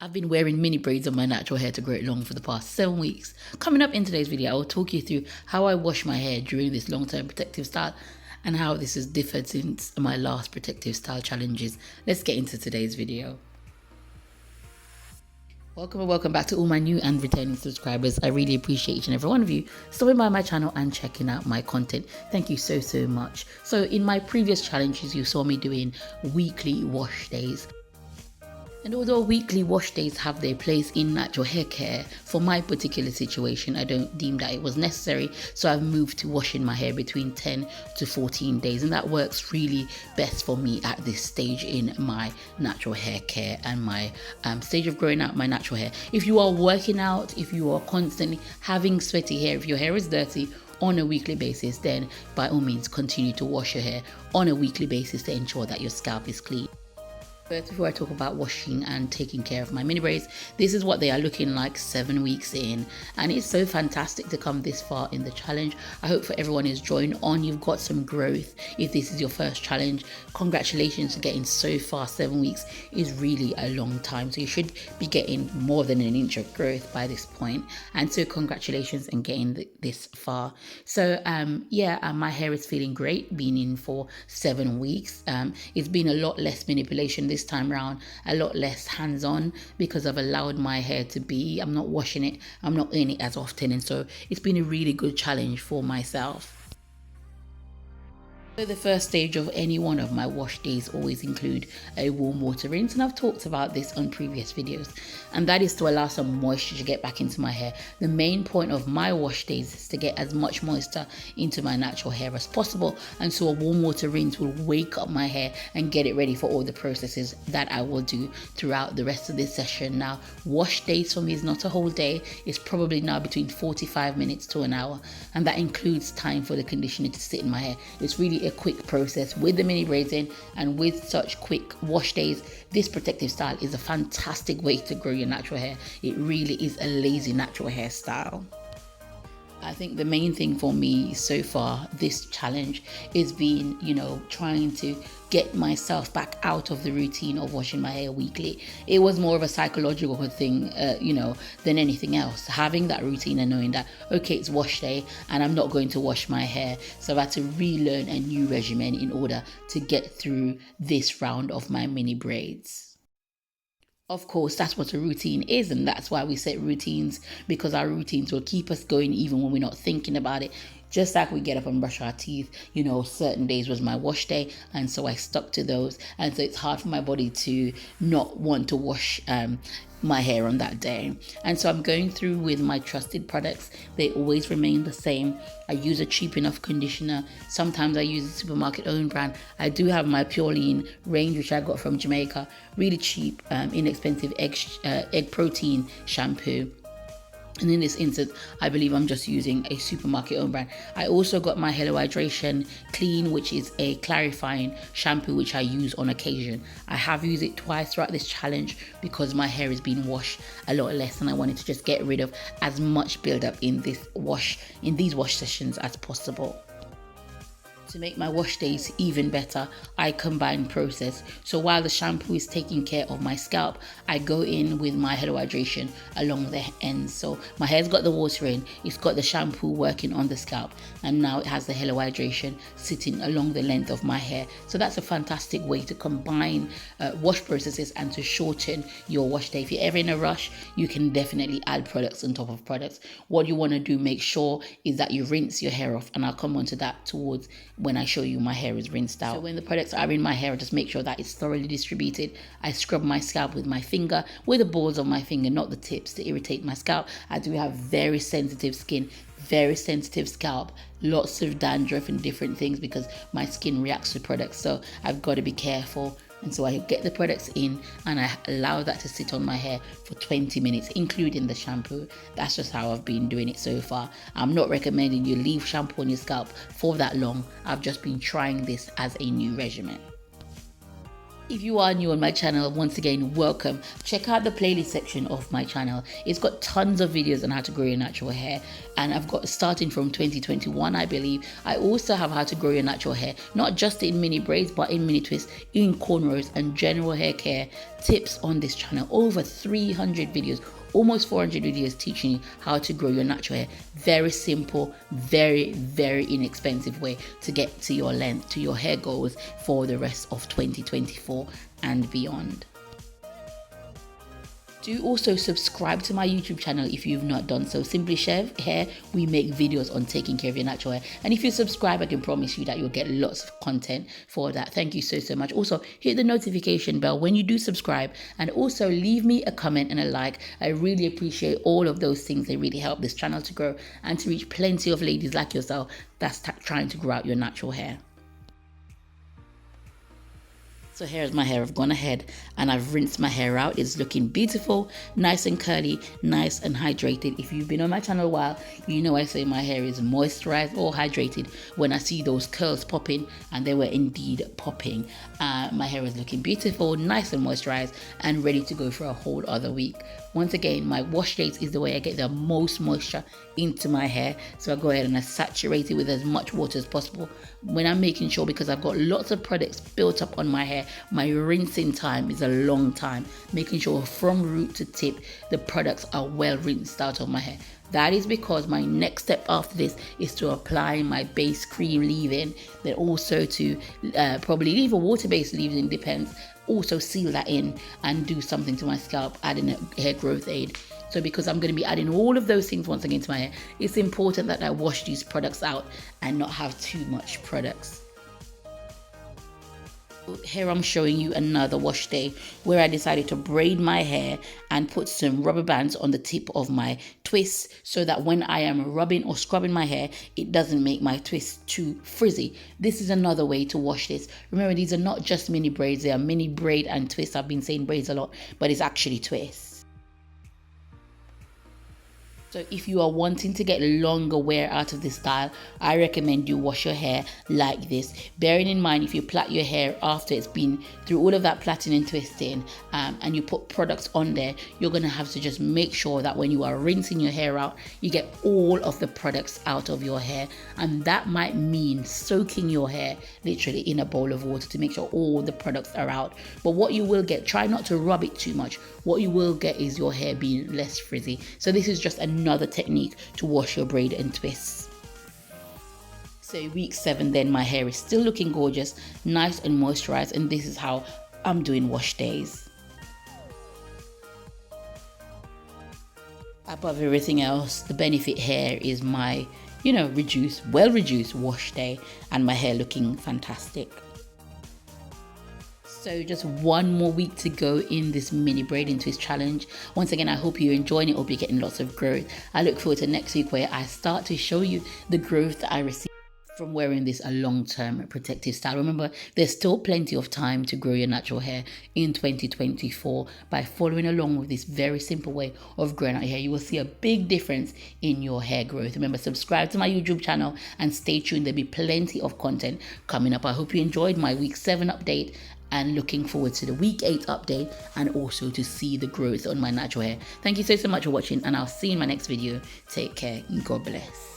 I've been wearing mini braids on my natural hair to grow it long for the past 7 weeks. Coming up in today's video, I will talk you through how I wash my hair during this long-term protective style and how this has differed since my last protective style challenges. Let's get into today's video. Welcome and welcome back to all my new and returning subscribers. I really appreciate each and every one of you stopping by my channel and checking out my content. Thank you so much. So in my previous challenges, you saw me doing weekly wash days. And although weekly wash days have their place in natural hair care, for my particular situation, I don't deem that it was necessary. So I've moved to washing my hair between 10 to 14 days. And that works really best for me at this stage in my natural hair care and my stage of growing out my natural hair. If you are working out, if you are constantly having sweaty hair, if your hair is dirty, on a weekly basis, then by all means continue to wash your hair on a weekly basis to ensure that your scalp is clean. First, before I talk about washing and taking care of my mini braids, this is what they are looking like 7 weeks in, and it's so fantastic to come this far in the challenge. I hope for everyone who's joined on, you've got some growth. If this is your first challenge, congratulations for getting so far. 7 weeks is really a long time, so you should be getting more than an inch of growth by this point, and so congratulations on getting this far. So my hair is feeling great, being in for 7 weeks. It's been a lot less manipulation this time around, a lot less hands-on, because I've allowed my hair to be, I'm not washing it, I'm not in it as often, and so it's been a really good challenge for myself. So the first stage of any one of my wash days always include a warm water rinse, and I've talked about this on previous videos, and that is to allow some moisture to get back into my hair. The main point of my wash days is to get as much moisture into my natural hair as possible, and so a warm water rinse will wake up my hair and get it ready for all the processes that I will do throughout the rest of this session. Now, wash days for me is not a whole day, it's probably now between 45 minutes to an hour, and that includes time for the conditioner to sit in my hair. It's really a quick process with the mini braids in, and with such quick wash days, this protective style is a fantastic way to grow your natural hair. It really is a lazy natural hairstyle. I think the main thing for me so far this challenge is been, trying to get myself back out of the routine of washing my hair weekly. It was more of a psychological thing, than anything else. Having that routine and knowing that, okay, it's wash day and I'm not going to wash my hair. So I had to relearn a new regimen in order to get through this round of my mini braids. Of course, that's what a routine is, and that's why we set routines, because our routines will keep us going even when we're not thinking about it. Just like we get up and brush our teeth, certain days was my wash day, and so I stuck to those, and so it's hard for my body to not want to wash my hair on that day. And so I'm going through with my trusted products. They always remain the same. I use a cheap enough conditioner. Sometimes I use a supermarket owned brand. I do have my Pure Lean range, which I got from Jamaica. Really cheap, inexpensive egg protein shampoo. And in this instance, I believe I'm just using a supermarket owned brand. I also got my Hello Hydration Clean, which is a clarifying shampoo, which I use on occasion. I have used it twice throughout this challenge because my hair is being washed a lot less, and I wanted to just get rid of as much buildup in these wash sessions as possible. To make my wash days even better, I combine process. So while the shampoo is taking care of my scalp, I go in with my Hello Hydration along the ends. So my hair's got the water in, it's got the shampoo working on the scalp, and now it has the Hello Hydration sitting along the length of my hair. So that's a fantastic way to combine wash processes and to shorten your wash day. If you're ever in a rush, you can definitely add products on top of products. What you want to do, make sure, is that you rinse your hair off, and I'll come on to that towards when I show you my hair is rinsed out. So when the products are in my hair, just make sure that it's thoroughly distributed. I scrub my scalp with my finger, with the balls of my finger, not the tips, to irritate my scalp. I do have very sensitive skin, very sensitive scalp, lots of dandruff and different things because my skin reacts to products, so I've got to be careful. And so I get the products in and I allow that to sit on my hair for 20 minutes, including the shampoo. That's just how I've been doing it so far. I'm not recommending you leave shampoo on your scalp for that long. I've just been trying this as a new regimen. If you are new on my channel, once again, welcome. Check out the playlist section of my channel. It's got tons of videos on how to grow your natural hair, and I've got starting from 2021, I believe. I also have how to grow your natural hair, not just in mini braids, but in mini twists, in cornrows, and general hair care tips on this channel, over 300 videos, almost 400 videos teaching you how to grow your natural hair. Very simple, very inexpensive way to get to your length, to your hair goals for the rest of 2024 and beyond. Do also subscribe to my YouTube channel if you've not done so. Simply Shev Hair, we make videos on taking care of your natural hair. And if you subscribe, I can promise you that you'll get lots of content for that. Thank you so much. Also, hit the notification bell when you do subscribe, and also leave me a comment and a like. I really appreciate all of those things. They really help this channel to grow and to reach plenty of ladies like yourself that's trying to grow out your natural hair. So here's my hair. I've gone ahead and I've rinsed my hair out. It's looking beautiful, nice and curly, nice and hydrated. If you've been on my channel a while, you know I say my hair is moisturized or hydrated when I see those curls popping, and they were indeed popping. My hair is looking beautiful, nice and moisturized, and ready to go for a whole other week. Once again, my wash days is the way I get the most moisture into my hair. So I go ahead and I saturate it with as much water as possible. When I'm making sure, because I've got lots of products built up on my hair, my rinsing time is a long time. Making sure from root to tip, the products are well rinsed out of my hair. That is because my next step after this is to apply my base cream leave-in, then also to probably leave a water-based leave-in, depends. Also seal that in and do something to my scalp, adding a hair growth aid. So because I'm going to be adding all of those things once again to my hair, it's important that I wash these products out and not have too much products. Here I'm showing you another wash day where I decided to braid my hair and put some rubber bands on the tip of my twists, so that when I am rubbing or scrubbing my hair, it doesn't make my twists too frizzy. This is another way to wash this. Remember, these are not just mini braids, they are mini braid and twists. I've been saying braids a lot, but it's actually twists. So if you are wanting to get longer wear out of this style, I recommend you wash your hair like this. Bearing in mind, if you plait your hair after it's been through all of that plaiting and twisting, and you put products on there, you're going to have to just make sure that when you are rinsing your hair out, you get all of the products out of your hair. And that might mean soaking your hair literally in a bowl of water to make sure all the products are out. But what you will get, try not to rub it too much. What you will get is your hair being less frizzy. So this is just another technique to wash your braid and twists. So week 7 then, my hair is still looking gorgeous, nice and moisturized, and this is how I'm doing wash days. Above everything else, the benefit hair is my, well reduced wash day, and my hair looking fantastic. So just one more week to go in this mini braid and twist challenge. Once again, I hope you're enjoying it. Hope you're getting lots of growth. I look forward to next week where I start to show you the growth that I receive from wearing this a long-term protective style. Remember, there's still plenty of time to grow your natural hair in 2024 by following along with this very simple way of growing out your hair. You will see a big difference in your hair growth. Remember, subscribe to my YouTube channel and stay tuned. There'll be plenty of content coming up. I hope you enjoyed my week 7 update, and looking forward to the week 8 update, and also to see the growth on my natural hair. Thank you so much for watching, and I'll see you in my next video. Take care and God bless.